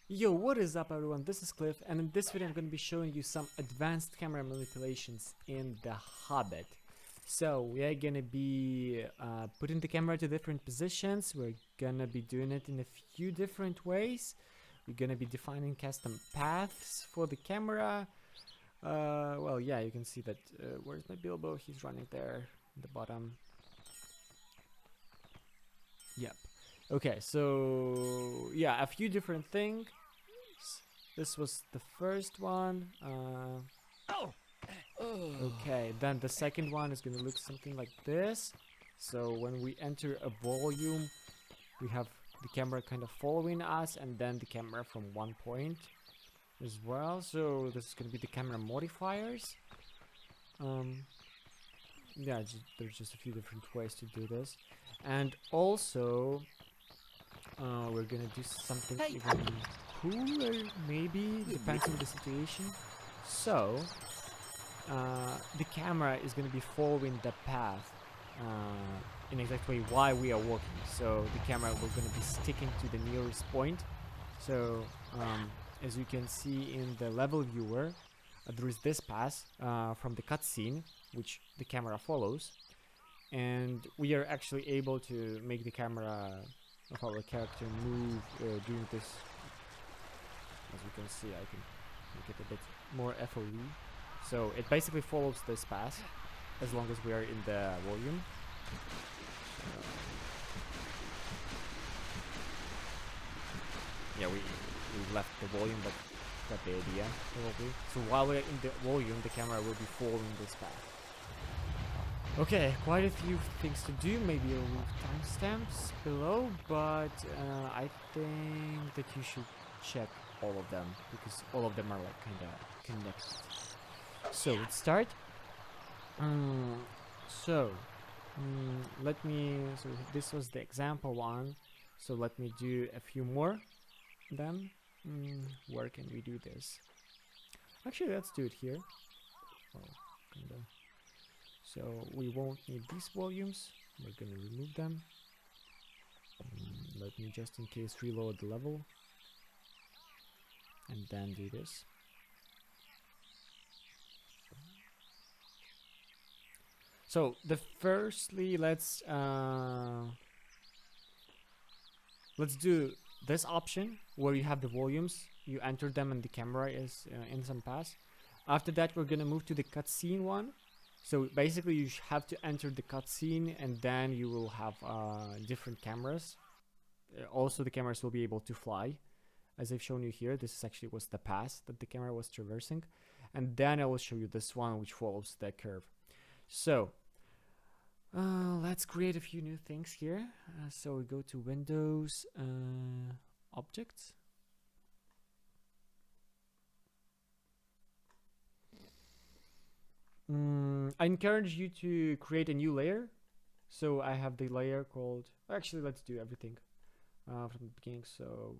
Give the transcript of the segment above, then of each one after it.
Yo, what is up everyone, this is Cliff, and in this video I'm going to be showing you some advanced camera manipulations in the Hobbit. So we are going to be putting the camera to different positions. We're going to be doing it in a few different ways. We're going to be defining custom paths for the camera. Well, yeah, you can see that, where's my Bilbo? He's running there at the bottom. Yep. Okay, so yeah, a few different things. This was the first one. Okay, then the second one is gonna look something like this. So when we enter a volume, we have the camera kind of following us, and then the camera from one point as well. So this is gonna be the camera modifiers. Yeah, there's just a few different ways to do this, and also we're gonna do something even cooler, maybe, depends on the situation. So the camera is gonna be following the path in exact way while we are walking. So the camera will gonna be sticking to the nearest point. So as you can see in the level viewer, there is this path from the cutscene which the camera follows, and we are actually able to make the camera of our character move during this. As you can see, I can make it a bit more FOV. So it basically follows this path as long as we are in the volume. Yeah, we left the volume, but got the idea probably. So while we're in the volume, the camera will be following this path. Okay, quite a few things to do. Maybe I'll leave timestamps below, but I think that you should check all of them because all of them are like kind of connected. So let's start. Let me. So this was the example one. So let me do a few more. Then, where can we do this? Actually, let's do it here. Oh, kinda. So we won't need these volumes. We're gonna remove them. Let me just in case reload the level and then do this. So the firstly, let's do this option where you have the volumes. You enter them and the camera is in some path. After that, we're gonna move to the cutscene one. So basically you have to enter the cutscene and then you will have different cameras. Also the cameras will be able to fly. As I've shown you here, this actually was the path that the camera was traversing. And then I will show you this one which follows the curve. So let's create a few new things here. So we go to Windows, Objects. I encourage you to create a new layer. So I have the layer called, actually let's do everything from the beginning. So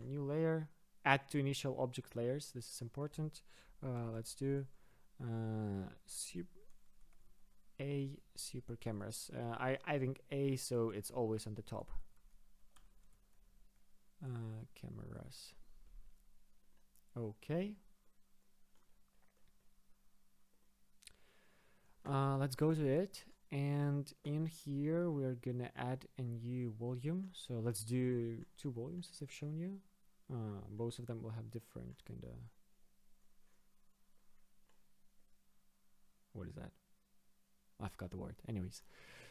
new layer, add to initial object layers. This is important. Let's do super cameras. I think A, so it's always on the top. Cameras. Okay. Let's go to it, and in here we're gonna add a new volume. So let's do 2 volumes as I've shown you. Both of them will have different kind of, what is that? I forgot the word. Anyways,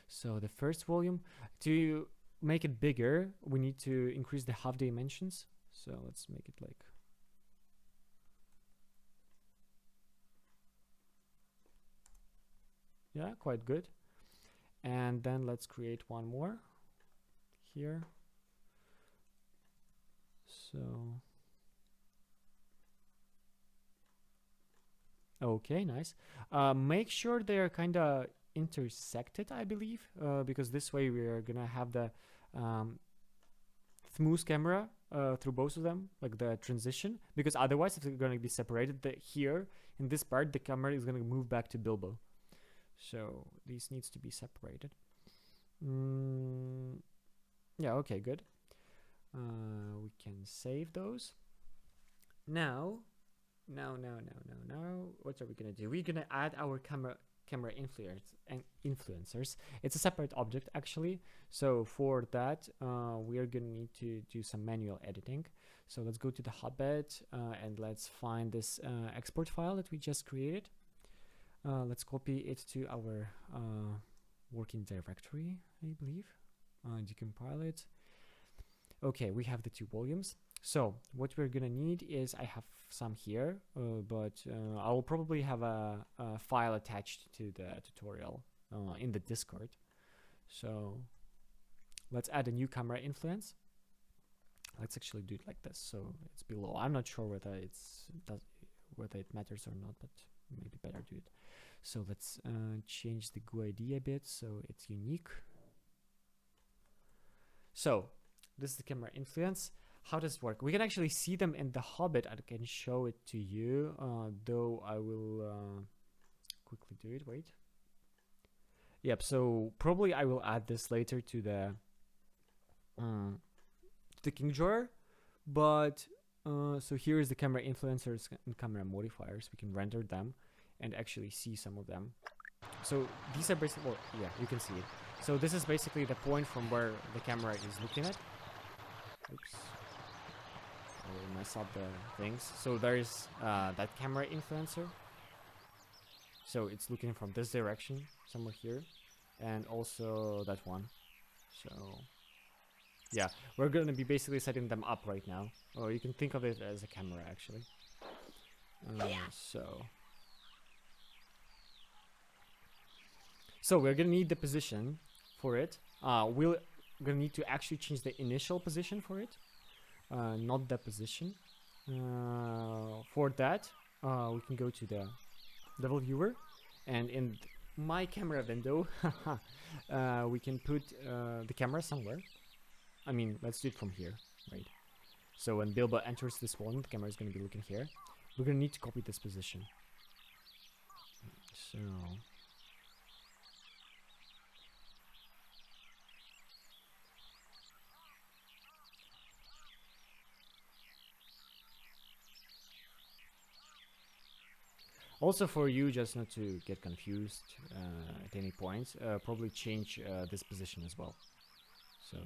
so the first volume, to make it bigger we need to increase the half dimensions. So let's make it like, yeah, quite good. And then let's create one more here. So okay, nice. Make sure they're kind of intersected, I believe, because this way we are gonna have the smooth camera through both of them, like the transition, because otherwise if they're gonna be separated, here in this part the camera is gonna move back to Bilbo. So these needs to be separated. Yeah, okay, good. We can save those. Now, what are we gonna do? We're gonna add our camera influencers. It's a separate object actually. So for that, we are gonna need to do some manual editing. So let's go to the Hobbit and let's find this export file that we just created. Let's copy it to our working directory, I believe. Decompile it. Okay, we have the 2 volumes. So what we're gonna need is, I have some here, but I will probably have a file attached to the tutorial in the Discord. So let's add a new camera influence. Let's actually do it like this, so it's below. I'm not sure whether whether it matters or not, but maybe better do it. So let's change the GUID a bit so it's unique. So this is the camera influence. How does it work? We can actually see them in the Hobbit. I can show it to you, though I will quickly do it. Wait. Yep, so probably I will add this later to the king drawer, but so here is the camera influencers and camera modifiers. We can render them and actually see some of them. So these are basically, well, yeah, you can see it. So this is basically the point from where the camera is looking at. Oops. I mess up the things. So there is that camera influencer. So it's looking from this direction, somewhere here, and also that one. So yeah, we're going to be basically setting them up right now. Or you can think of it as a camera, actually. So we're going to need the position for it. We're going to need to actually change the initial position for it, not the position. For that, we can go to the level viewer, and in my camera window, we can put the camera somewhere. I mean, let's do it from here, right? So when Bilbo enters this one, the camera is going to be looking here. We're going to need to copy this position. So also, for you, just not to get confused at any point, probably change this position as well. So,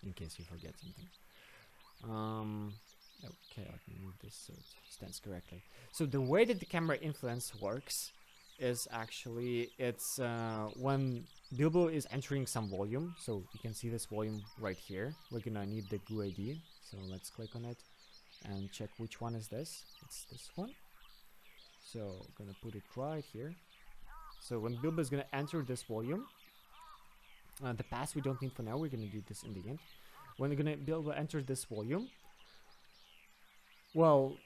in case you forget something. Okay, let me move this so it stands correctly. So the way that the camera influence works is actually, it's when Bilbo is entering some volume. So you can see this volume right here. We're gonna need the GUID. So let's click on it and check which one is this. It's this one. So I'm gonna put it right here. So when Bilbo is gonna enter this volume, the pass we don't need for now, we're gonna do this in the end. When Bilbo enter this volume, well,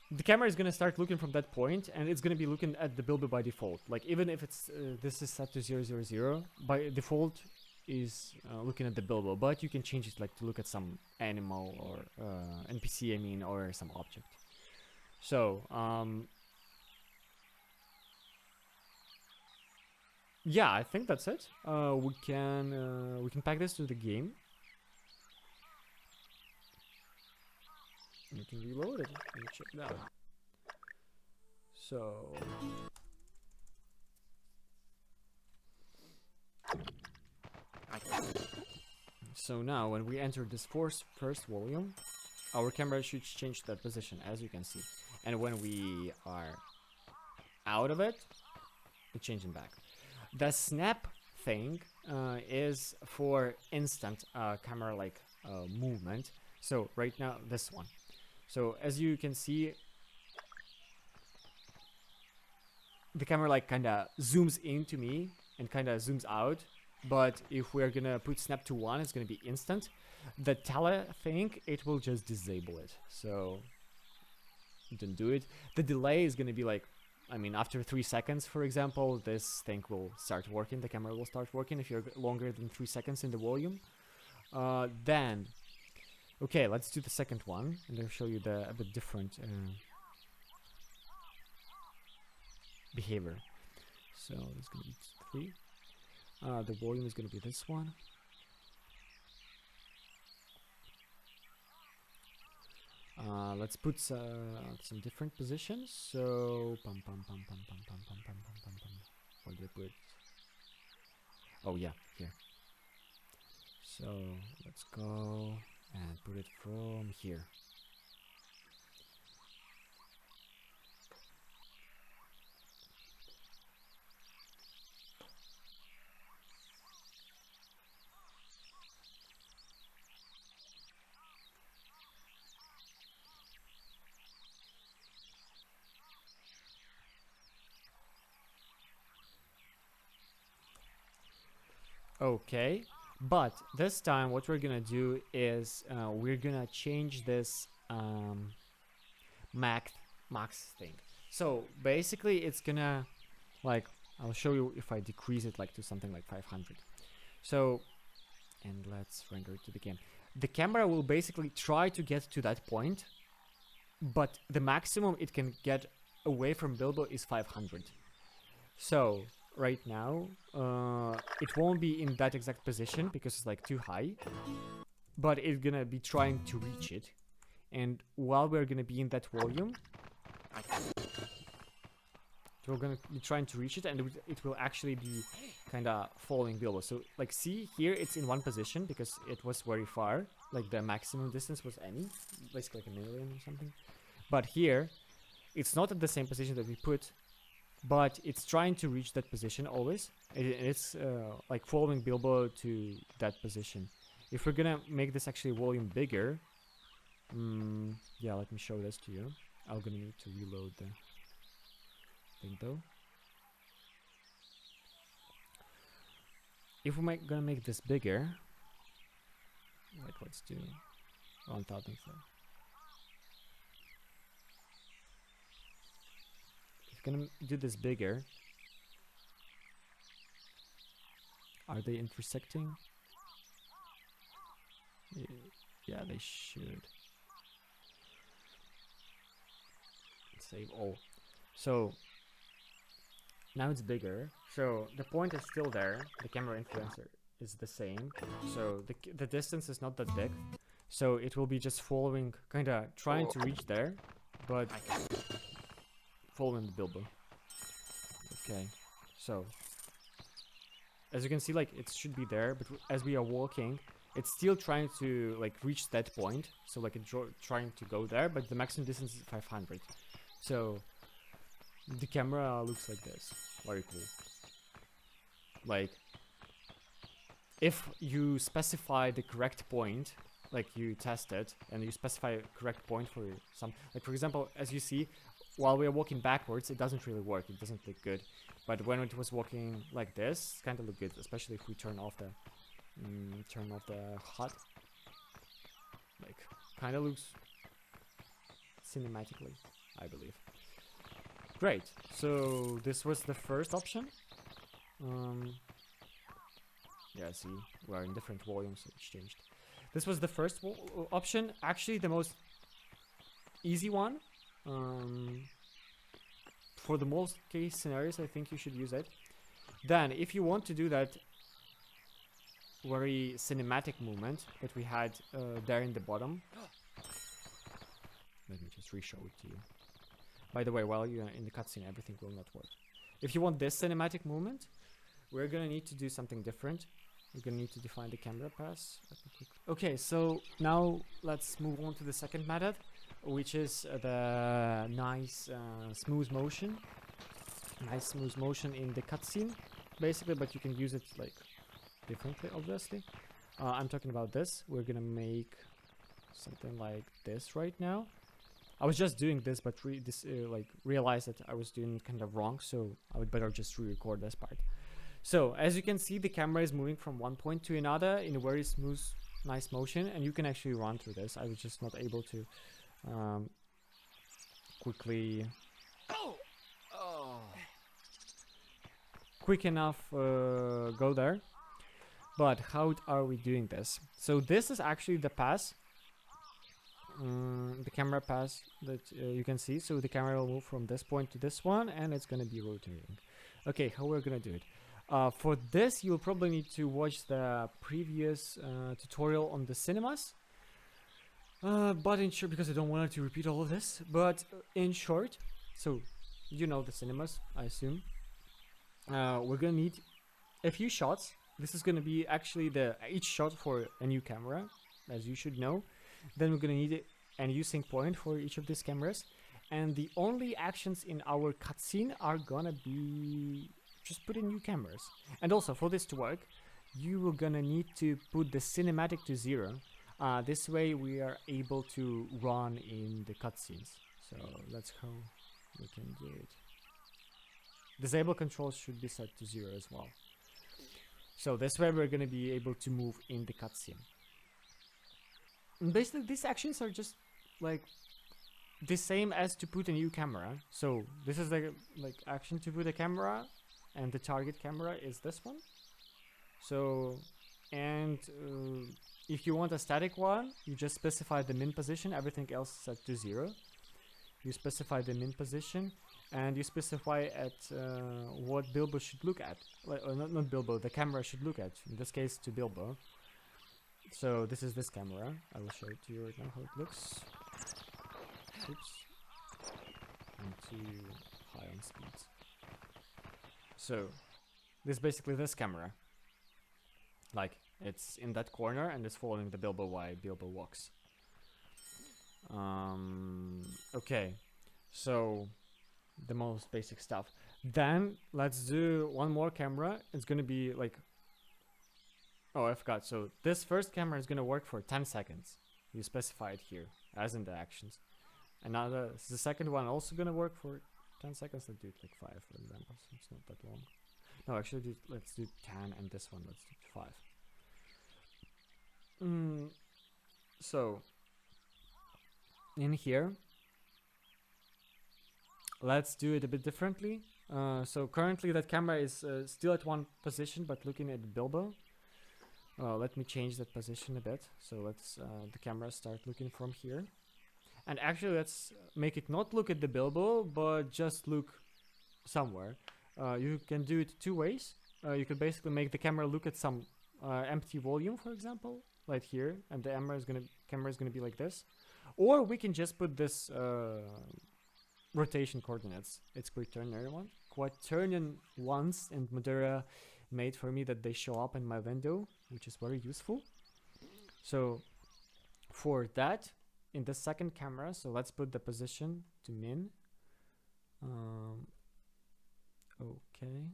the camera is gonna start looking from that point, and it's gonna be looking at the Bilbo by default. Like, even if it's this is set to 000, by default is looking at the Bilbo, but you can change it like to look at some animal or NPC, I mean, or some object. So yeah, I think that's it. We can pack this to the game. We can reload it and check it out. So now when we enter this first volume, our camera should change that position, as you can see. And when we are out of it, it's changing back. The snap thing is for instant camera like movement. So right now, this one. So as you can see, the camera like kind of zooms into me and kind of zooms out. But if we're gonna put snap to 1, it's gonna be instant. The tele thing, it will just disable it. So don't do it. The delay is gonna be like, I mean, after 3 seconds, for example, this thing will start working. The camera will start working if you're longer than 3 seconds in the volume. Then, okay, let's do the second one, and I'll show you a bit different behavior. So it's gonna be 3. The volume is gonna be this one. let's put some different positions. So where do I put? Oh yeah, here. So let's go and put it from here. Okay, but this time what we're gonna do is we're gonna change this max thing. So basically it's gonna, like, I'll show you if I decrease it like to something like 500. So, and let's render it to the game. The camera will basically try to get to that point, but the maximum it can get away from Bilbo is 500. So right now it won't be in that exact position because it's like too high, but it's gonna be trying to reach it, and while we're gonna be in that volume, we're gonna be trying to reach it, and it will actually be kind of following Bilbo. So like, see here, it's in one position because it was very far, like the maximum distance was any, basically like a million or something. But here it's not at the same position that we put, but it's trying to reach that position always. It's like following Bilbo to that position. If we're gonna make this actually volume bigger, yeah, let me show this to you. I'm gonna need to reload the thing though. If we're gonna make this bigger, wait, let's do 1000. Gonna do this bigger. Are they intersecting? Yeah, they should. Save all. So now it's bigger. So the point is still there. The camera influencer is the same. So the distance is not that big. So it will be just following, kinda trying to reach there, but following the Bilbo. Okay, so as you can see, like, it should be there, but as we are walking, it's still trying to like reach that point. So like it's trying to go there, but the maximum distance is 500. So the camera looks like this. Very cool. Like, if you specify the correct point, like you test it and you specify a correct point for some, like for example, as you see, while we are walking backwards, it doesn't really work. It doesn't look good. But when it was walking like this, it kind of looked good, especially if we turn off the HUD. Like, kind of looks cinematically, I believe. Great. So this was the first option. Yeah, see, we are in different volumes, so it's changed. This was the first option. Actually, the most easy one. For the most case scenarios, I think you should use it. Then, if you want to do that very cinematic movement that we had there in the bottom, let me just re-show it to you. By the way, while you're in the cutscene, everything will not work. If you want this cinematic movement, we're gonna need to do something different. We're gonna need to define the camera pass. Okay, so now let's move on to the second method, which is the nice smooth motion. Nice smooth motion in the cutscene, basically, but you can use it like differently, obviously. I'm talking about this. We're gonna make something like this right now. I was just doing this, but realized that I was doing kind of wrong, so I would better just re-record this part. So as you can see, the camera is moving from one point to another in a very smooth, nice motion, and you can actually run through this. I was just not able to quick enough go there. But how are we doing this? So this is actually the pass, the camera pass that you can see. So the camera will move from this point to this one, and it's gonna be rotating. Okay, how we're gonna do it? For this, you'll probably need to watch the previous tutorial on the cinemas. But in short, because I don't want to repeat all of this, but in short, so you know the cinemas, I assume. We're gonna need a few shots. This is gonna be actually each shot for a new camera, as you should know. Then we're gonna need a new sync point for each of these cameras, and the only actions in our cutscene are gonna be just put in new cameras. And also for this to work, you are gonna need to put the cinematic to 0. This way we are able to run in the cutscenes. So that's how we can do it. Disable controls should be set to 0 as well. So this way we're gonna be able to move in the cutscene. And basically these actions are just like the same as to put a new camera. So this is like action to put a camera, and the target camera is this one. So, and if you want a static one, you just specify the min position, everything else set to 0. You specify the min position, and you specify at what Bilbo should look at. Or not Bilbo, the camera should look at. In this case, to Bilbo. So this is this camera. I will show it to you right now how it looks. Oops. I'm too high on speed. So, this is basically this camera. Like, it's in that corner and it's following the Bilbo while Bilbo walks. Okay, so the most basic stuff. Then let's do one more camera. It's gonna be like, oh, I forgot. So this first camera is gonna work for 10 seconds. You specify it here, as in the actions. And now the second one also gonna work for 10 seconds. Let's do it like 5, for example. So it's not that long. No, actually, let's do 10, and this one let's do 5. So in here, let's do it a bit differently. So currently that camera is still at one position, but looking at Bilbo. Let me change that position a bit. So let's the camera start looking from here. And actually, let's make it not look at the Bilbo, but just look somewhere. You can do it 2 ways. You could basically make the camera look at some empty volume, for example, right here, and the camera is gonna be like this. Or we can just put this rotation coordinates. It's quaternion ones, and Modera made for me that they show up in my window, which is very useful. So for that, in the second camera, so let's put the position to min. Okay.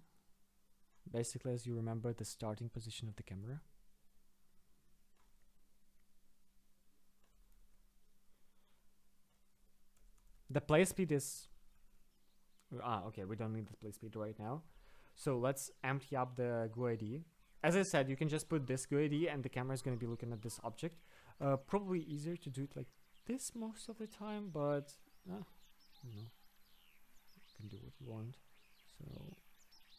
Basically, as you remember, the starting position of the camera. The play speed is... okay, we don't need the play speed right now. So let's empty up the GUID. As I said, you can just put this GUID and the camera is going to be looking at this object. Probably easier to do it like this most of the time, but you know, you can do what you want. So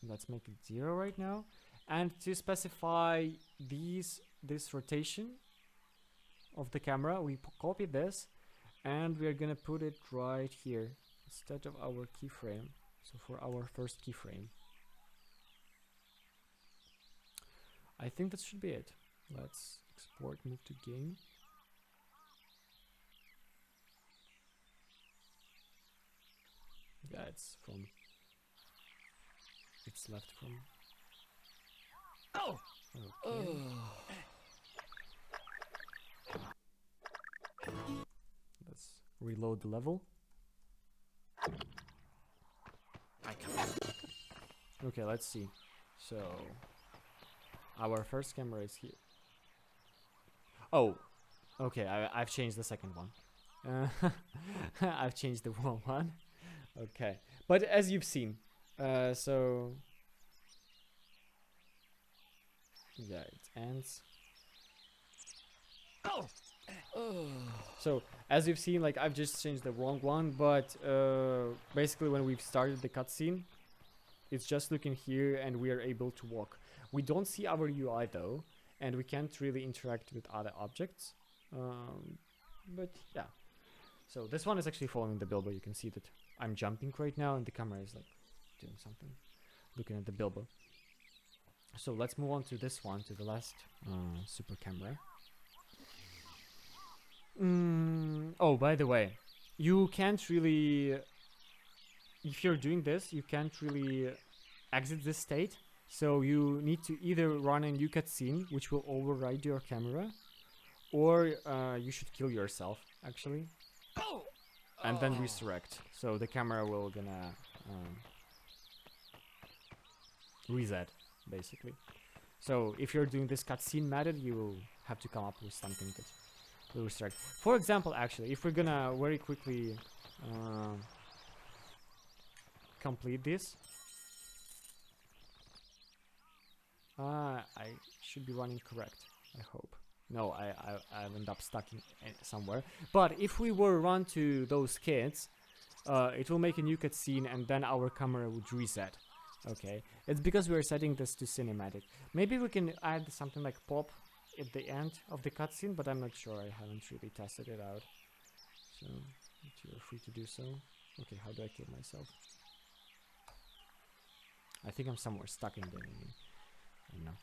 let's make it 0 right now. And to specify this rotation of the camera, we copy this and we are gonna put it right here instead of our keyframe. So for our first keyframe, I think that should be it. Let's export, move to game. Yeah, it's left from. Oh. Okay. Let's reload the level. Okay, let's see. So our first camera is here. Oh, okay. I've changed the second one. I've changed the wrong one. Okay, but as you've seen, so yeah, it ends. So as you've seen, like I've just changed the wrong one, but basically when we've started the cutscene, it's just looking here and we are able to walk. We don't see our UI though, and we can't really interact with other objects. But yeah, so this one is actually following the Bilbo. You can see that I'm jumping right now and the camera is like doing something, looking at the Bilbo. So let's move on to this one, to the last super camera. Oh, by the way, you can't really, if you're doing this, you can't really exit this state. So you need to either run a new cutscene, which will override your camera, or you should kill yourself, actually, and then resurrect. So the camera will gonna reset, basically. So if you're doing this cutscene method, you will have to come up with something that will resurrect. For example, actually, if we're gonna very quickly complete this, I should be running correct, I hope. No, I've ended up stuck in somewhere. But if we were run to those kids, it will make a new cutscene and then our camera would reset. Okay, it's because we're setting this to cinematic. Maybe we can add something like pop at the end of the cutscene, but I'm not sure. I haven't really tested it out. So you're free to do so. Okay, how do I kill myself? I think I'm somewhere stuck in the enemy. I don't know.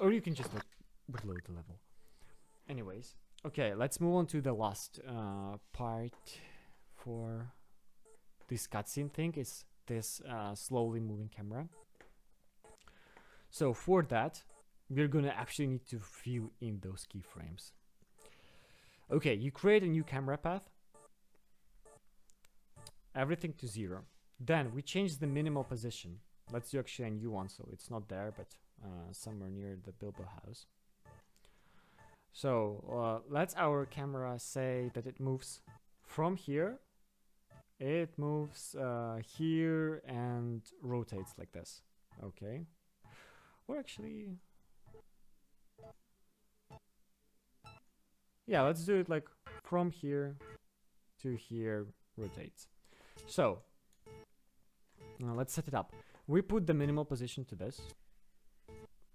Or you can just like reload the level. Anyways, okay, let's move on to the last part for this cutscene thing. Is this slowly moving camera. So for that, we're gonna actually need to fill in those keyframes. Okay, you create a new camera path. Everything to 0. Then we change the minimal position. Let's do actually a new one, so it's not there, but somewhere near the Bilbo house. So let's our camera say that it moves from here. It moves here and rotates like this. Okay. Or actually, yeah, let's do it like from here to here, rotates. So let's set it up. We put the minimal position to this.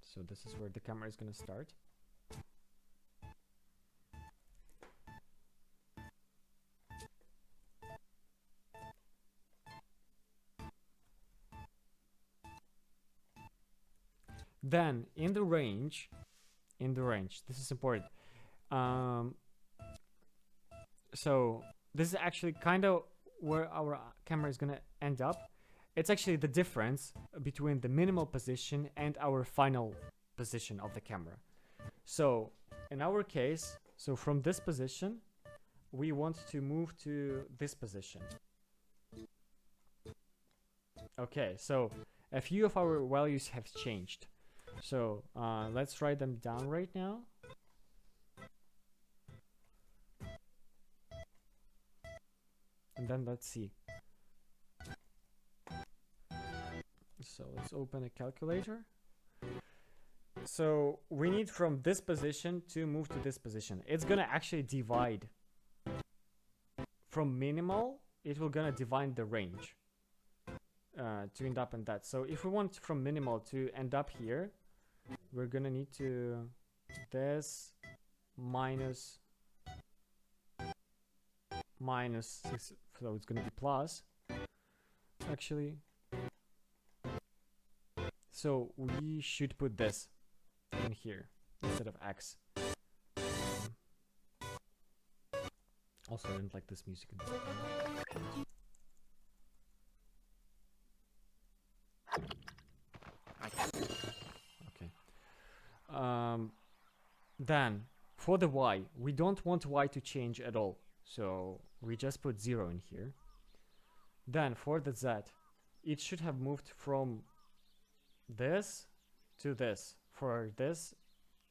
So this is where the camera is gonna start. Then in the range, this is important. So this is actually kind of where our camera is gonna end up. It's actually the difference between the minimal position and our final position of the camera. So in our case, so from this position, we want to move to this position. Okay, so a few of our values have changed. So let's write them down right now. And then let's see. So let's open a calculator. So we need from this position to move to this position. It's gonna actually divide. From minimal, it will gonna divide the range to end up in that. So if we want from minimal to end up here, we're gonna need to this minus 6, so it's gonna be plus actually. So we should put this in here instead of x. Also, I don't like this music. Okay. Then for the y, we don't want y to change at all, so we just put 0 in here. Then for the z, it should have moved from this to this. For this,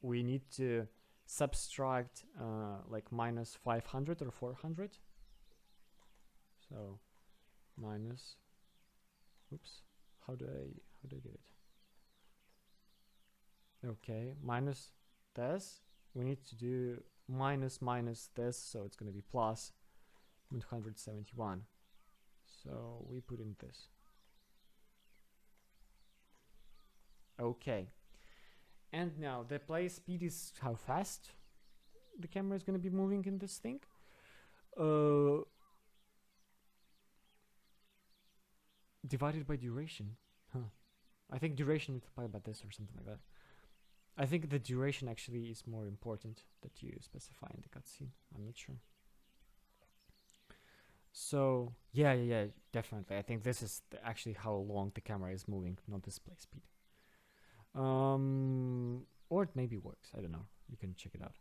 we need to subtract like minus 500 or 400. So minus, oops, how do I do it? Okay, minus this, we need to do minus this, so it's going to be plus 171. So we put in this. Okay, and now the play speed is how fast the camera is going to be moving in this thing. Divided by duration. Huh. I think duration multiplied by this or something like that. I think the duration actually is more important that you specify in the cutscene. I'm not sure. So yeah, definitely. I think this is actually how long the camera is moving, not display speed. Or it maybe works. I don't know. You can check it out.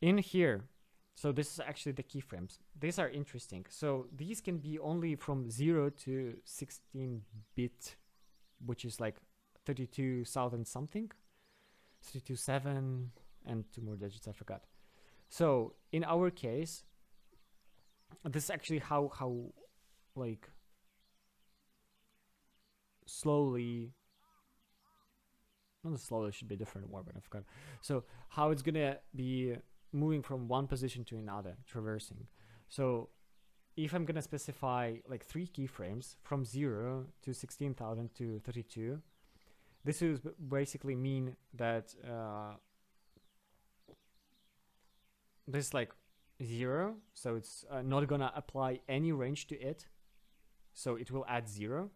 In here, so this is actually the keyframes. These are interesting. So these can be only from 0 to 16-bit, which is like 32,000 something, 32.7, and 2 more digits, I forgot. So in our case, this is actually how like slowly, not slowly, should be a different word, but I forgot. So how it's gonna be moving from one position to another, traversing. So if I'm gonna specify like 3 keyframes from 0 to 16,000 to 32, this is basically mean that this is like 0, so it's not gonna apply any range to it, so it will add 0.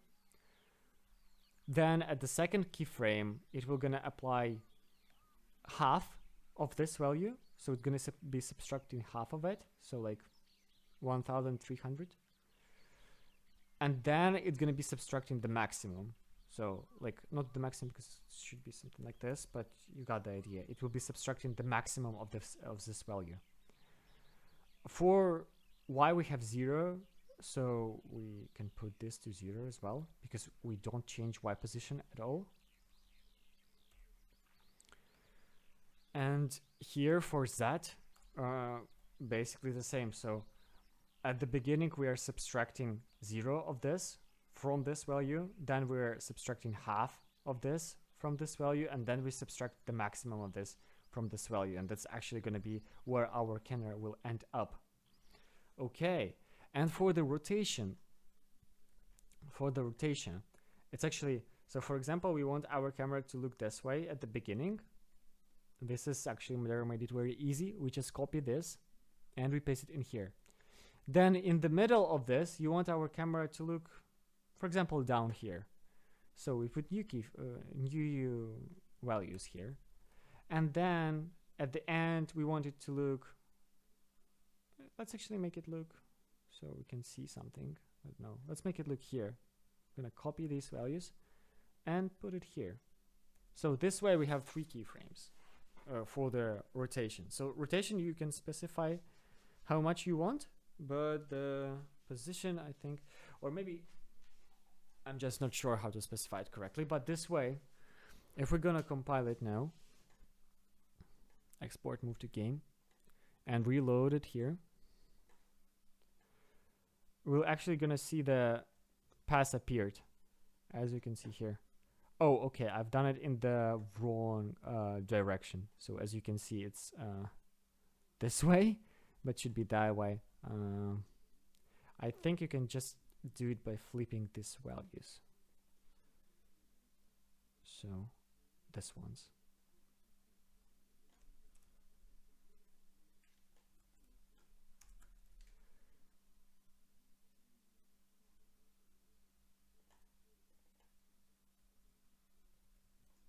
Then at the second keyframe, it will gonna apply half of this value, so it's gonna be subtracting half of it, so like 1,300. And then it's gonna be subtracting the maximum, so like not the maximum because it should be something like this, but you got the idea. It will be subtracting the maximum of this value. For why we have 0, so we can put this to 0 as well, because we don't change Y position at all. And here for Z, basically the same. So at the beginning, we are subtracting 0 of this from this value. Then we're subtracting half of this from this value. And then we subtract the maximum of this from this value. And that's actually going to be where our camera will end up. Okay. And for the rotation, it's actually, so for example, we want our camera to look this way at the beginning. This is actually made it very easy. We just copy this and we paste it in here. Then in the middle of this, you want our camera to look, for example, down here. So we put new values here. And then at the end, we want it to look, let's actually make it look so we can see something. But no, let's make it look here. I'm gonna copy these values and put it here. So this way we have 3 keyframes for the rotation. So rotation, you can specify how much you want, but the position, I think, or maybe I'm just not sure how to specify it correctly, but this way, if we're gonna compile it now, export, move to game, and reload it here, we're actually gonna see the path appeared, as you can see here. Oh, okay, I've done it in the wrong direction. So as you can see, it's this way, but should be that way. I think you can just do it by flipping these values. So this one's.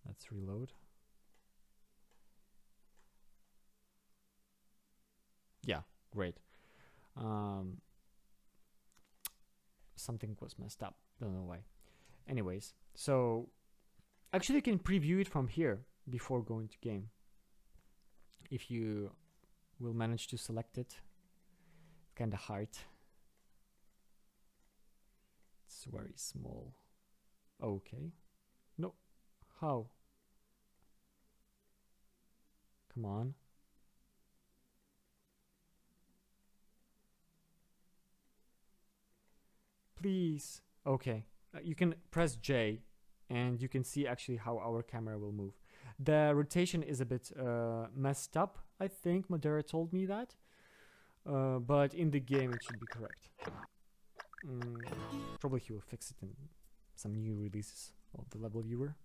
Let's reload. Yeah, great. Something was messed up, don't know why. Anyways, so actually you can preview it from here before going to game, if you will manage to select it. Kind of hard. It's very small. Okay. No. How? Come on. Please. Okay. You can press J and you can see actually how our camera will move. The rotation is a bit messed up, I think. Madera told me that. But in the game it should be correct. Probably he will fix it in some new releases of the level viewer.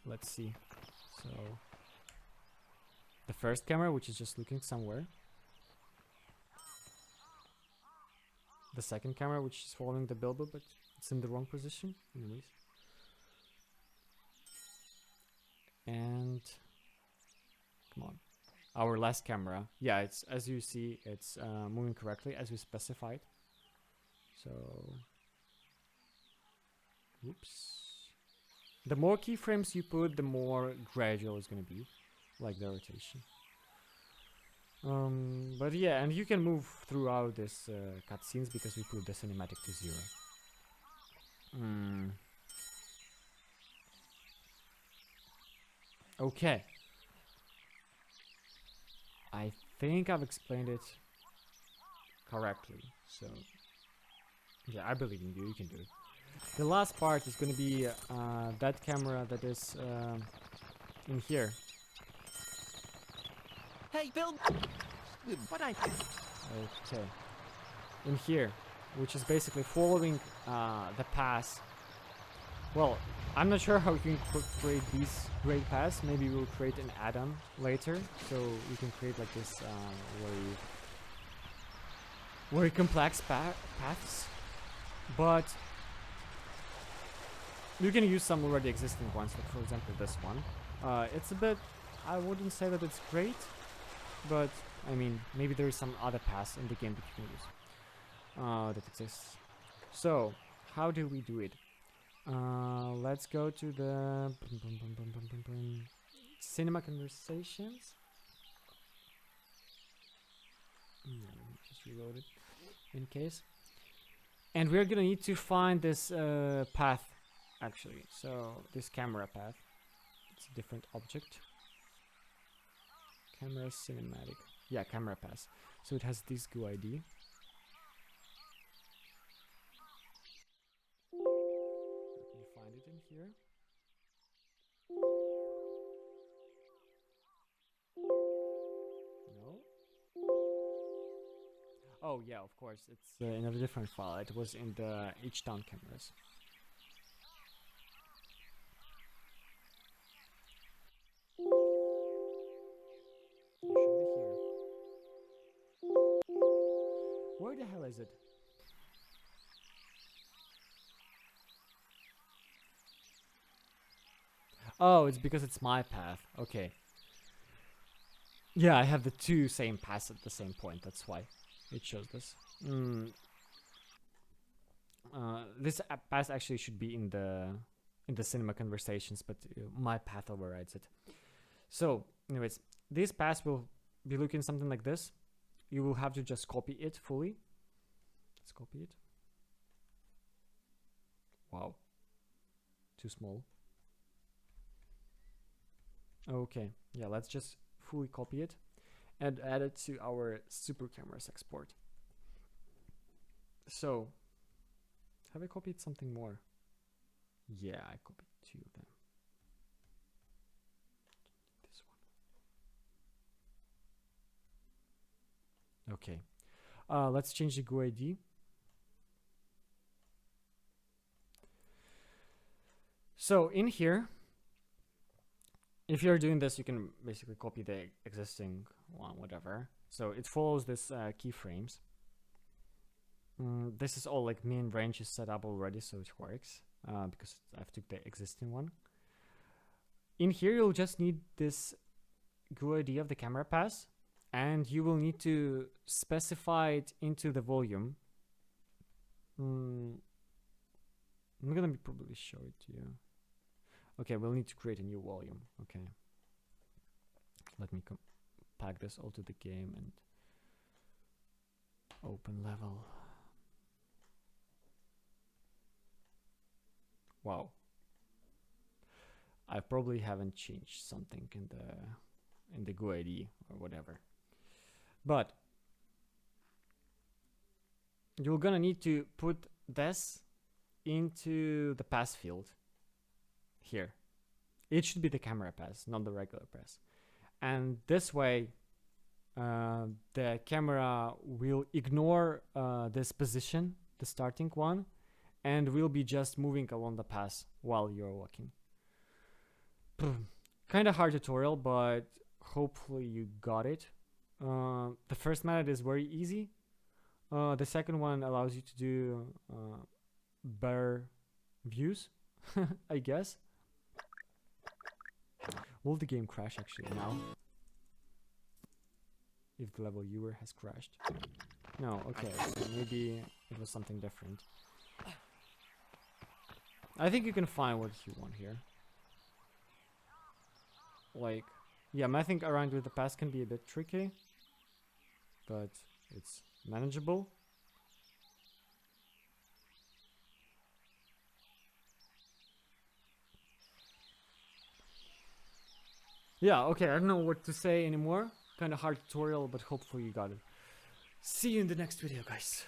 Let's see. So the first camera, which is just looking somewhere. The second camera, which is following the Bilbo, but it's in the wrong position. Anyways. And come on, our last camera. Yeah, it's, as you see, it's moving correctly as we specified. So, oops. The more keyframes you put, the more gradual it's gonna be, like the rotation. But yeah, and you can move throughout this cutscenes because we put the cinematic to 0. Okay. I think I've explained it correctly, so yeah, I believe in you, you can do it. The last part is going to be that camera that is in here. Hey, Bill! What I think? Okay. In here, which is basically following the paths. Well, I'm not sure how we can create these great paths. Maybe we'll create an add-on later, so we can create like this very complex paths. But you can use some already existing ones, like for example this one. It's a bit, I wouldn't say that it's great, but I mean, maybe there is some other paths in the game that you can use that exists. So, how do we do it? Let's go to the cinema conversations. Just reload it in case. And we're gonna need to find this path, actually. So this camera path. It's a different object. Camera cinematic. Yeah, camera path. So it has this GUID. You find it in here. No. Oh yeah, of course. It's in a different file. It was in the H-Town cameras. It should be here. Where the hell is it? Oh, it's because it's my path. Okay. Yeah, I have the two same paths at the same point. That's why it shows this. This path actually should be in the cinema conversations, but my path overrides it. So, anyways, this path will be looking something like this. You will have to just copy it fully. Let's copy it. Wow. Too small. Okay, yeah, let's just fully copy it and add it to our super cameras export. So, have I copied something more? Yeah, I copied 2 of them. This one. Okay. Let's change the GUID. So in here, if you're doing this, you can basically copy the existing one, whatever. So it follows this keyframes. This is all like main range is set up already, so it works because I've took the existing one. In here, you'll just need this GUID of the camera pass, and you will need to specify it into the volume. I'm gonna probably show it to you. Okay, we'll need to create a new volume. Okay. Let me pack this all to the game and open level. Wow. I probably haven't changed something in the GUID or whatever. But you're gonna need to put this into the pass field. Here, it should be the camera pass, not the regular pass, and this way the camera will ignore this position, the starting one, and will be just moving along the pass while you're walking. Kind of hard tutorial, but hopefully you got it. The first method is very easy. The second one allows you to do better views, I guess. Will the game crash actually now? If the level viewer has crashed. No, okay, so maybe it was something different. I think you can find what you want here. Like, yeah, messing around with the pass can be a bit tricky, but it's manageable. Yeah, okay, I don't know what to say anymore. Kind of hard tutorial, but hopefully you got it. See you in the next video, guys.